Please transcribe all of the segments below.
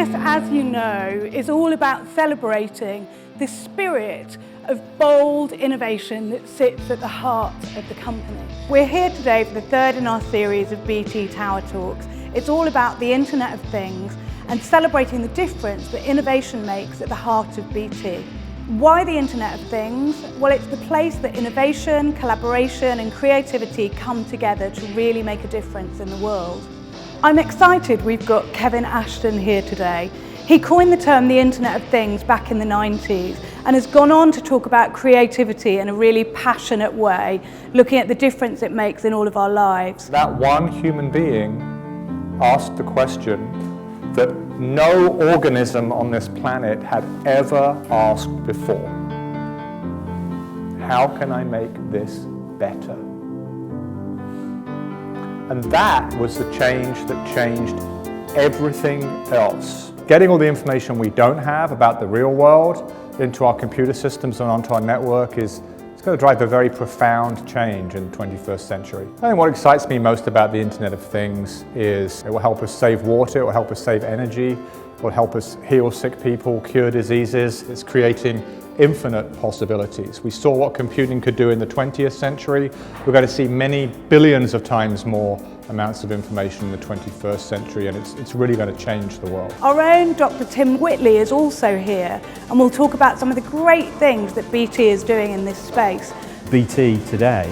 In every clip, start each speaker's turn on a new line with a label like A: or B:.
A: This, as you know, is all about celebrating the spirit of bold innovation that sits at the heart of the company. We're here today for the third in our series of BT Tower Talks. It's all about the Internet of Things and celebrating the difference that innovation makes at the heart of BT. Why the Internet of Things? Well, it's the place that innovation, collaboration and creativity come together to really make a difference in the world. I'm excited we've got Kevin Ashton here today. He coined the term the Internet of Things back in the 90s and has gone on to talk about creativity in a really passionate way, looking at the difference it makes in all of our lives.
B: That one human being asked the question that no organism on this planet had ever asked before. How can I make this better? And that was the change that changed everything else. Getting all the information we don't have about the real world into our computer systems and onto our network it's going to drive a very profound change in the 21st century. I think what excites me most about the Internet of Things is it will help us save water, it will help us save energy, it will help us heal sick people, cure diseases. It's creating infinite possibilities. We saw what computing could do in the 20th century. We're going to see many billions of times more amounts of information in the 21st century, and it's really going to change the world.
A: Our own Dr. Tim Whitley is also here, and we'll talk about some of the great things that BT is doing in this space.
C: BT today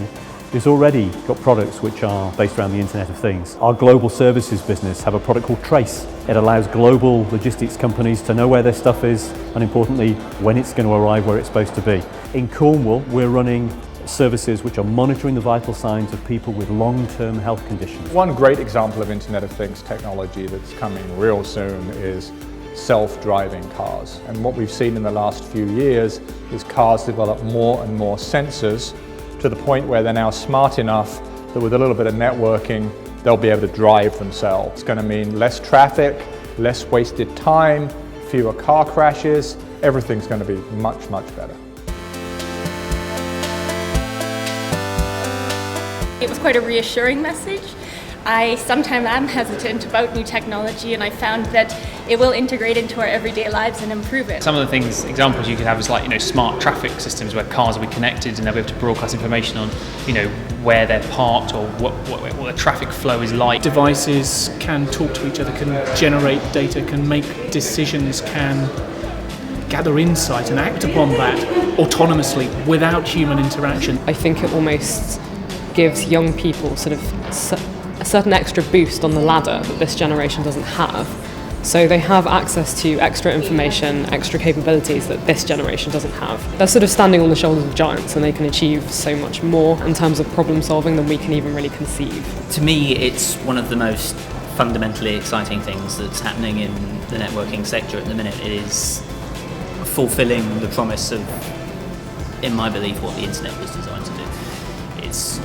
C: has already got products which are based around the Internet of Things. Our global services business have a product called Trace. It allows global logistics companies to know where their stuff is and, importantly, when it's going to arrive where it's supposed to be. In Cornwall, we're running services which are monitoring the vital signs of people with long-term health conditions.
B: One great example of Internet of Things technology that's coming real soon is self-driving cars. And what we've seen in the last few years is cars develop more and more sensors to the point where they're now smart enough that with a little bit of networking, they'll be able to drive themselves. It's going to mean less traffic, less wasted time, fewer car crashes. Everything's going to be much, much better.
D: It was quite a reassuring message. I sometimes am hesitant about new technology, and I found that it will integrate into our everyday lives and improve it.
E: Some of the examples you could have is like, smart traffic systems where cars will be connected and they'll be able to broadcast information on, where they're parked or what the traffic flow is like.
F: Devices can talk to each other, can generate data, can make decisions, can gather insight and act upon that autonomously without human interaction.
G: I think it almost gives young people sort of a certain extra boost on the ladder that this generation doesn't have. So they have access to extra information, extra capabilities that this generation doesn't have. They're sort of standing on the shoulders of giants, and they can achieve so much more in terms of problem solving than we can even really conceive.
H: To me, it's one of the most fundamentally exciting things that's happening in the networking sector at the minute. It is fulfilling the promise of, in my belief, what the internet was designed to do. It's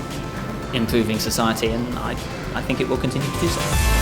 H: improving society, and I think it will continue to do so.